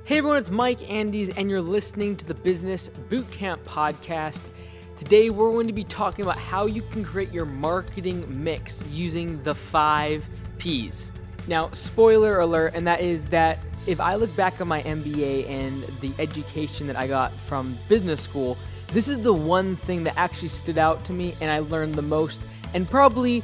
Hey everyone, it's Mike Andes, and you're listening to the Business Bootcamp podcast. Today we're going to be talking about how you can create your marketing mix using the 5 Ps. Now, spoiler alert, and that is that if I look back on my MBA and the education that I got from business school, this is the one thing that actually stood out to me and I learned the most, and probably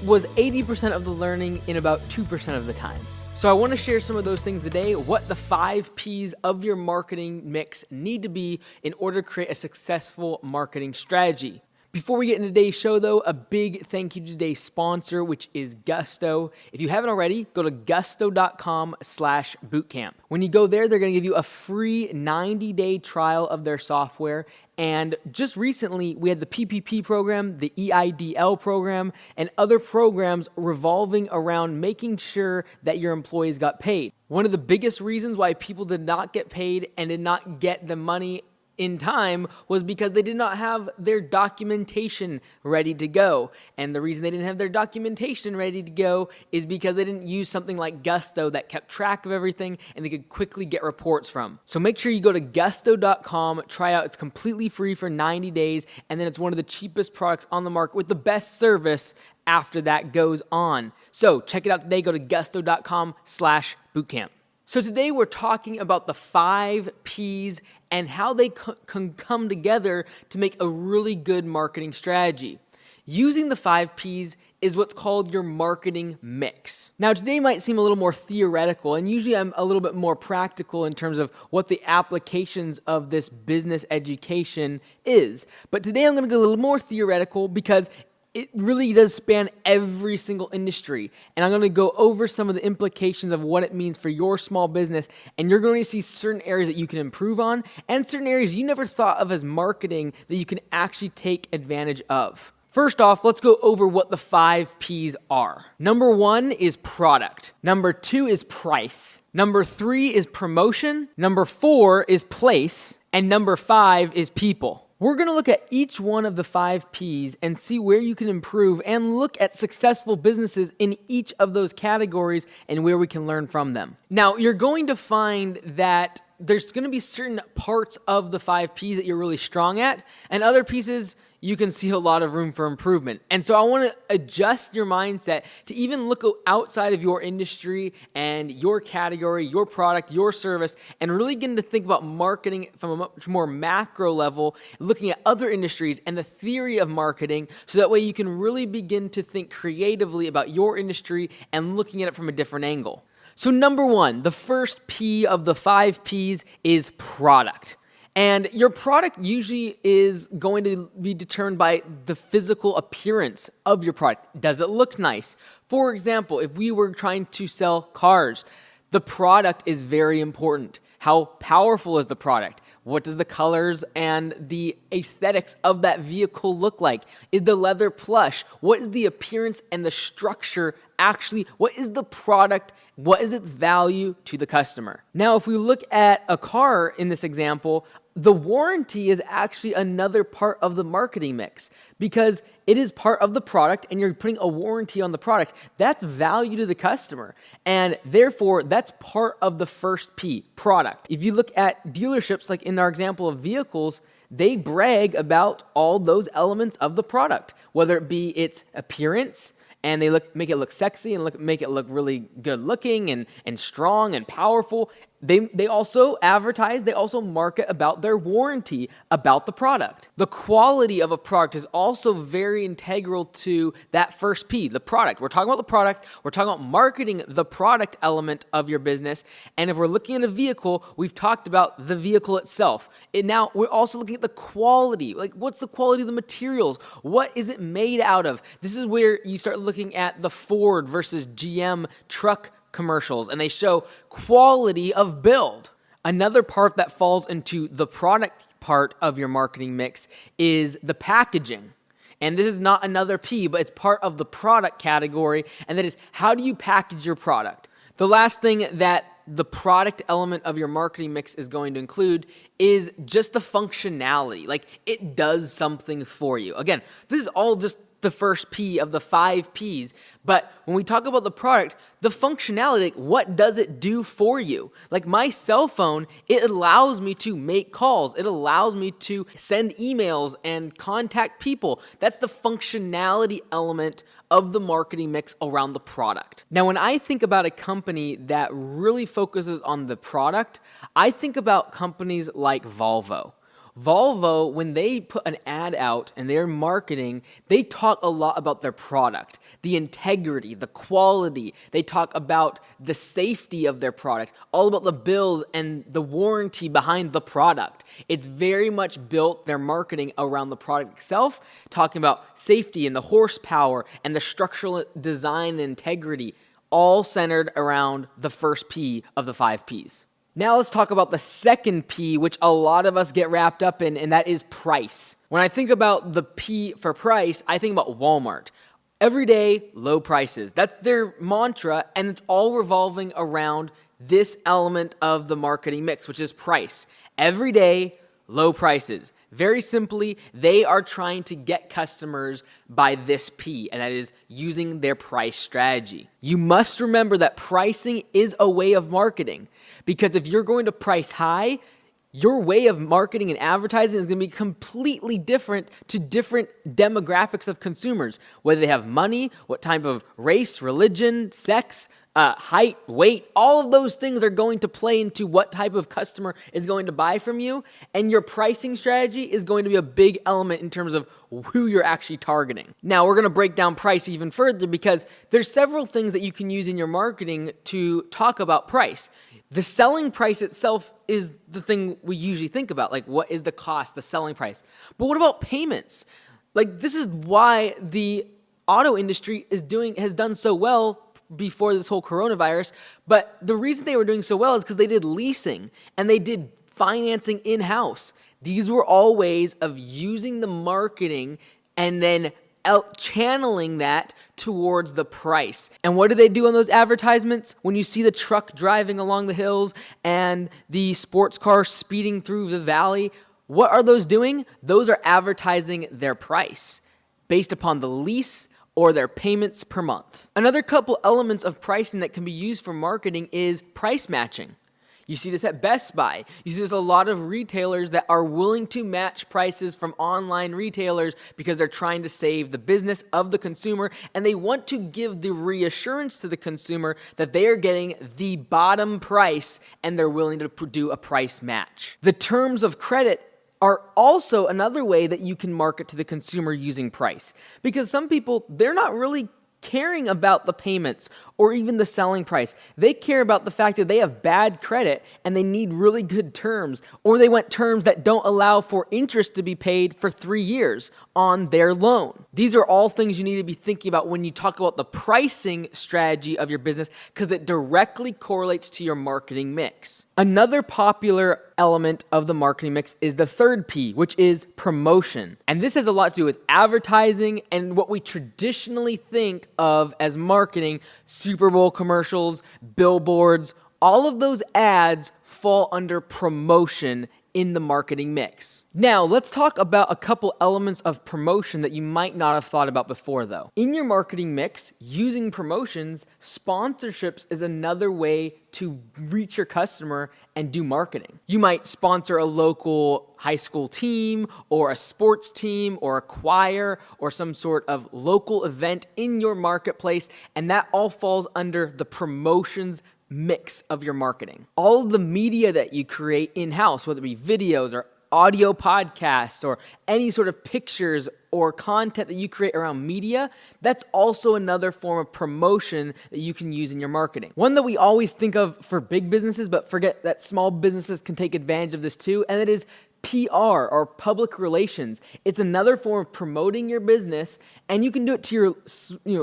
was 80% of the learning in about 2% of the time. So I want to share some of those things today, what the 5 Ps of your marketing mix need to be in order to create a successful marketing strategy. Before we get into today's show though, a big thank you to today's sponsor, which is Gusto. If you haven't already, go to gusto.com/bootcamp. When you go there, they're going to give you a free 90-day trial of their software. And just recently, we had the PPP program, the EIDL program, and other programs revolving around making sure that your employees got paid. One of the biggest reasons why people did not get paid and did not get the money in time was because they did not have their documentation ready to go. And the reason they didn't have their documentation ready to go is because they didn't use something like Gusto that kept track of everything and they could quickly get reports from. So make sure you go to gusto.com, try out. It's completely free for 90 days, and then it's one of the cheapest products on the market with the best service after that goes on. So check it out today. Go to gusto.com/bootcamp. So today we're talking about the 5 Ps and how they can come together to make a really good marketing strategy. Using the 5 Ps is what's called your marketing mix. Now today might seem a little more theoretical, and usually I'm a little bit more practical in terms of what the applications of this business education is. But today I'm going to go a little more theoretical because it really does span every single industry. And I'm going to go over some of the implications of what it means for your small business. And you're going to see certain areas that you can improve on and certain areas you never thought of as marketing that you can actually take advantage of. First off, let's go over what the 5 Ps are. Number 1 is product. Number 2 is price. Number 3 is promotion. Number 4 is place. And number 5 is people. We're going to look at each one of the 5 Ps and see where you can improve and look at successful businesses in each of those categories and where we can learn from them. Now, you're going to find that there's going to be certain parts of the 5 Ps that you're really strong at, and other pieces you can see a lot of room for improvement. And so I want to adjust your mindset to even look outside of your industry and your category, your product, your service, and really getting to think about marketing from a much more macro level, looking at other industries and the theory of marketing, so that way you can really begin to think creatively about your industry and looking at it from a different angle. So number 1, the first P of the 5 Ps is product. And your product usually is going to be determined by the physical appearance of your product. Does it look nice? For example, if we were trying to sell cars, the product is very important. How powerful is the product? What does the colors and the aesthetics of that vehicle look like? Is the leather plush? What is the appearance and the structure actually? What is the product? What is its value to the customer? Now, if we look at a car in this example, the warranty is actually another part of the marketing mix because it is part of the product and you're putting a warranty on the product. That's value to the customer. And therefore, that's part of the first P, product. If you look at dealerships, like in our example of vehicles, they brag about all those elements of the product, whether it be its appearance, and they make it look sexy and make it look really good looking and strong and powerful. They also advertise, they also market about their warranty, about the product. The quality of a product is also very integral to that first P, the product. We're talking about the product, we're talking about marketing the product element of your business, and if we're looking at a vehicle, we've talked about the vehicle itself. And now we're also looking at the quality, like what's the quality of the materials? What is it made out of? This is where you start looking at the Ford versus GM truck commercials, and they show quality of build. Another part that falls into the product part of your marketing mix is the packaging. And this is not another P, but it's part of the product category, and that is, how do you package your product? The last thing that the product element of your marketing mix is going to include is just the functionality. Like, it does something for you. Again, this is all just the first P of the 5 Ps. But when we talk about the product, the functionality, like what does it do for you? Like my cell phone, it allows me to make calls. It allows me to send emails and contact people. That's the functionality element of the marketing mix around the product. Now, when I think about a company that really focuses on the product, I think about companies like Volvo. Volvo, when they put an ad out and they're marketing, they talk a lot about their product, the integrity, the quality. They talk about the safety of their product, all about the build and the warranty behind the product. It's very much built their marketing around the product itself, talking about safety and the horsepower and the structural design and integrity, all centered around the first P of the 5 Ps. Now let's talk about the second P, which a lot of us get wrapped up in, and that is price. When I think about the P for price, I think about Walmart. Everyday low prices. That's their mantra, and it's all revolving around this element of the marketing mix, which is price. Everyday low prices. Very simply, they are trying to get customers by this P, and that is using their price strategy. You must remember that pricing is a way of marketing, because if you're going to price high, your way of marketing and advertising is going to be completely different to different demographics of consumers, whether they have money, what type of race, religion, sex, height, weight, all of those things are going to play into what type of customer is going to buy from you, and your pricing strategy is going to be a big element in terms of who you're actually targeting. Now, we're going to break down price even further because there's several things that you can use in your marketing to talk about price. The selling price itself is the thing we usually think about, like what is the cost, the selling price. But what about payments? Like this is why the auto industry has done so well before this whole coronavirus, but the reason they were doing so well is because they did leasing and they did financing in-house. These were all ways of using the marketing and then channeling that towards the price. And what do they do on those advertisements? When you see the truck driving along the hills and the sports car speeding through the valley, what are those doing? Those are advertising their price based upon the lease or their payments per month. Another couple elements of pricing that can be used for marketing is price matching. You see this at Best Buy. You see there's a lot of retailers that are willing to match prices from online retailers because they're trying to save the business of the consumer, and they want to give the reassurance to the consumer that they are getting the bottom price and they're willing to do a price match. The terms of credit are also another way that you can market to the consumer using price. Because some people, they're not really caring about the payments or even the selling price. They care about the fact that they have bad credit and they need really good terms, or they want terms that don't allow for interest to be paid for 3 years on their loan. These are all things you need to be thinking about when you talk about the pricing strategy of your business because it directly correlates to your marketing mix. Another popular element of the marketing mix is the third P, which is promotion. And this has a lot to do with advertising and what we traditionally think of as marketing, Super Bowl commercials, billboards, all of those ads fall under promotion in the marketing mix. Now, let's talk about a couple elements of promotion that you might not have thought about before, though. In your marketing mix, using promotions, sponsorships is another way to reach your customer and do marketing. You might sponsor a local high school team or a sports team or a choir or some sort of local event in your marketplace, and that all falls under the promotions mix of your marketing. All of the media that you create in-house, whether it be videos or audio podcasts or any sort of pictures or content that you create around media, that's also another form of promotion that you can use in your marketing. One that we always think of for big businesses, but forget that small businesses can take advantage of this too, and it is PR or public relations. It's another form of promoting your business, and you can do it to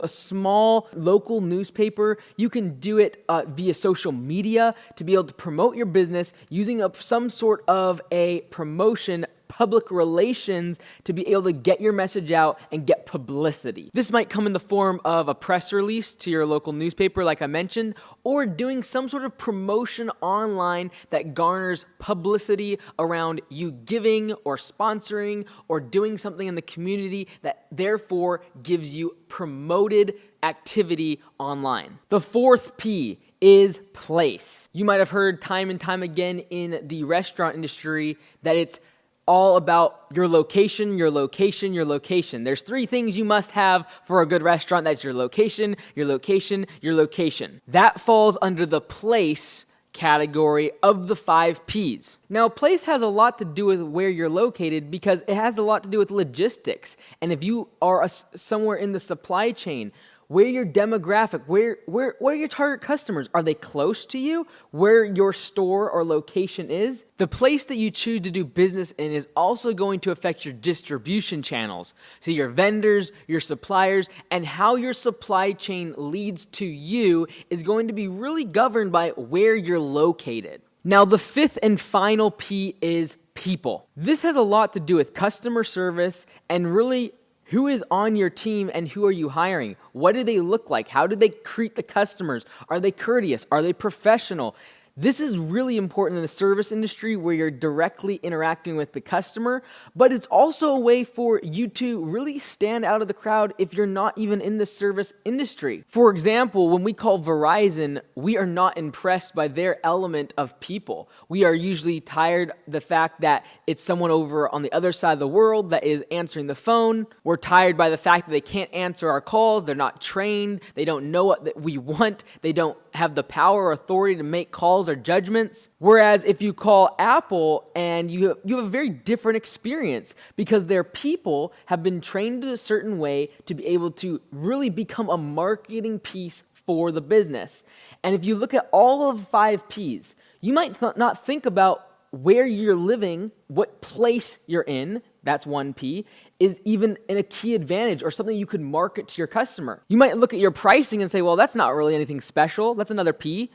a small local newspaper. You can do it via social media to be able to promote your business using some sort of a promotion public relations to be able to get your message out and get publicity. This might come in the form of a press release to your local newspaper, like I mentioned, or doing some sort of promotion online that garners publicity around you giving or sponsoring or doing something in the community that therefore gives you promoted activity online. The fourth P is place. You might have heard time and time again in the restaurant industry that it's all about your location, your location, your location. There's three things you must have for a good restaurant. That's your location, your location, your location. That falls under the place category of the 5 Ps. Now, place has a lot to do with where you're located because it has a lot to do with logistics. And if you are somewhere in the supply chain, where your demographic, where are your target customers? Are they close to you? Where your store or location is? The place that you choose to do business in is also going to affect your distribution channels. So your vendors, your suppliers, and how your supply chain leads to you is going to be really governed by where you're located. Now, the fifth and final P is people. This has a lot to do with customer service and really who is on your team and who are you hiring? What do they look like? How do they treat the customers? Are they courteous? Are they professional? This is really important in the service industry where you're directly interacting with the customer, but it's also a way for you to really stand out of the crowd if you're not even in the service industry. For example, when we call Verizon, we are not impressed by their element of people. We are usually tired of the fact that it's someone over on the other side of the world that is answering the phone. We're tired by the fact that they can't answer our calls. They're not trained. They don't know what we want. They don't have the power or authority to make calls or judgments. Whereas if you call Apple and you have a very different experience because their people have been trained in a certain way to be able to really become a marketing piece for the business. And if you look at all of 5 Ps, you might not think about where you're living, what place you're in, that's 1 P, is even in a key advantage or something you could market to your customer. You might look at your pricing and say, well, that's not really anything special. That's another P.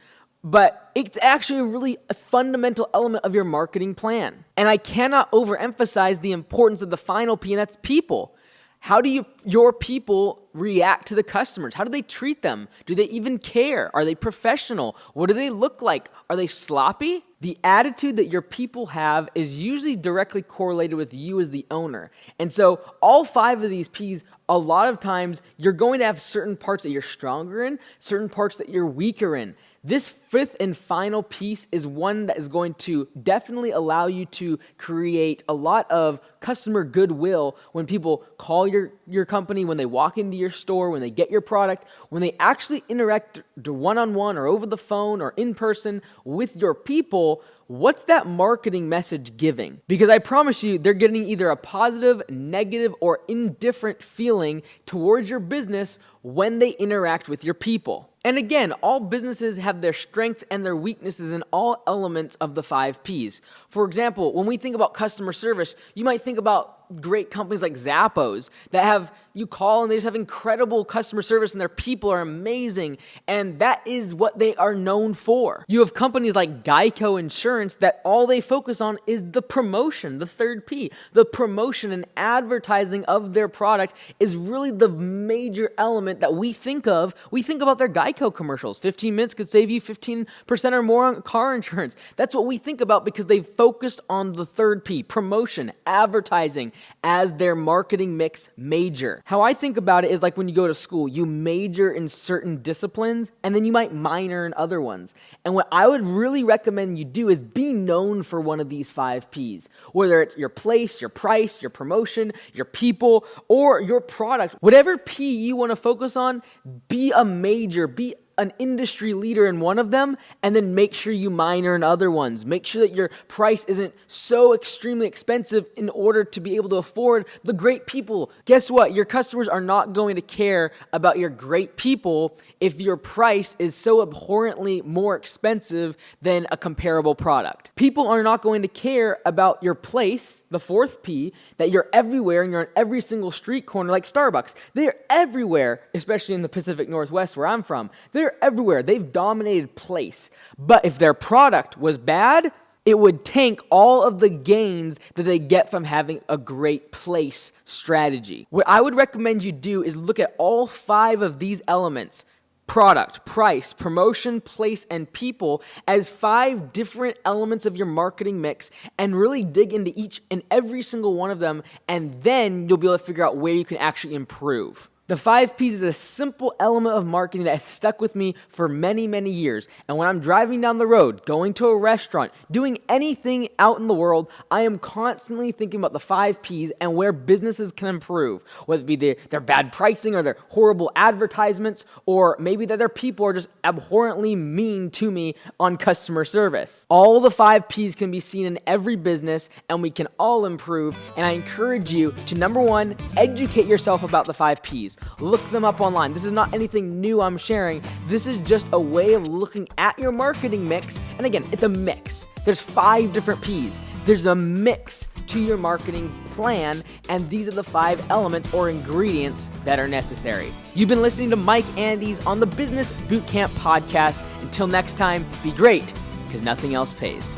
But it's actually really a fundamental element of your marketing plan. And I cannot overemphasize the importance of the final P, and that's people. How do your people react to the customers? How do they treat them? Do they even care? Are they professional? What do they look like? Are they sloppy? The attitude that your people have is usually directly correlated with you as the owner. And so all 5 of these Ps, a lot of times you're going to have certain parts that you're stronger in, certain parts that you're weaker in. This fifth and final piece is one that is going to definitely allow you to create a lot of customer goodwill when people call your company, when they walk into your store, when they get your product, when they actually interact one-on-one or over the phone or in person with your people. What's that marketing message giving? Because I promise you, they're getting either a positive, negative, or indifferent feeling towards your business when they interact with your people. And again, all businesses have their strengths and their weaknesses in all elements of the 5 Ps. For example, when we think about customer service, you might think about great companies like Zappos that have, you call and they just have incredible customer service and their people are amazing, and that is what they are known for. You have companies like Geico Insurance that all they focus on is the promotion, the third P. The promotion and advertising of their product is really the major element that we think of. We think about their Geico commercials. 15 minutes could save you 15% or more on car insurance. That's what we think about because they've focused on the third P, promotion, advertising, as their marketing mix major. How I think about it is like when you go to school, you major in certain disciplines and then you might minor in other ones. And what I would really recommend you do is be known for one of these 5 Ps, whether it's your place, your price, your promotion, your people, or your product. Whatever P you want to focus on, be a major, be an industry leader in one of them, and then make sure you minor in other ones. Make sure that your price isn't so extremely expensive in order to be able to afford the great people. Guess what? Your customers are not going to care about your great people if your price is so abhorrently more expensive than a comparable product. People are not going to care about your place, the 4th P, that you're everywhere and you're on every single street corner like Starbucks. They're everywhere, especially in the Pacific Northwest where I'm from. They're everywhere. They've dominated place. But if their product was bad, It would tank all of the gains that they get from having a great place strategy. What I would recommend you do is look at all 5 of these elements: product, price, promotion, place, and people, as 5 different elements of your marketing mix, and really dig into each and every single one of them, and then you'll be able to figure out where you can actually improve. The 5 Ps is a simple element of marketing that has stuck with me for many, many years. And when I'm driving down the road, going to a restaurant, doing anything out in the world, I am constantly thinking about the 5 Ps and where businesses can improve. Whether it be their bad pricing or their horrible advertisements, or maybe that their people are just abhorrently mean to me on customer service. All the 5 Ps can be seen in every business, and we can all improve. And I encourage you to, number 1, educate yourself about the 5 Ps. Look them up online. This is not anything new I'm sharing. This is just a way of looking at your marketing mix. And again, it's a mix. There's 5 different Ps. There's a mix to your marketing plan, and these are the 5 elements or ingredients that are necessary. You've been listening to Mike Andes on the Business Bootcamp podcast. Until next time, be great, because nothing else pays.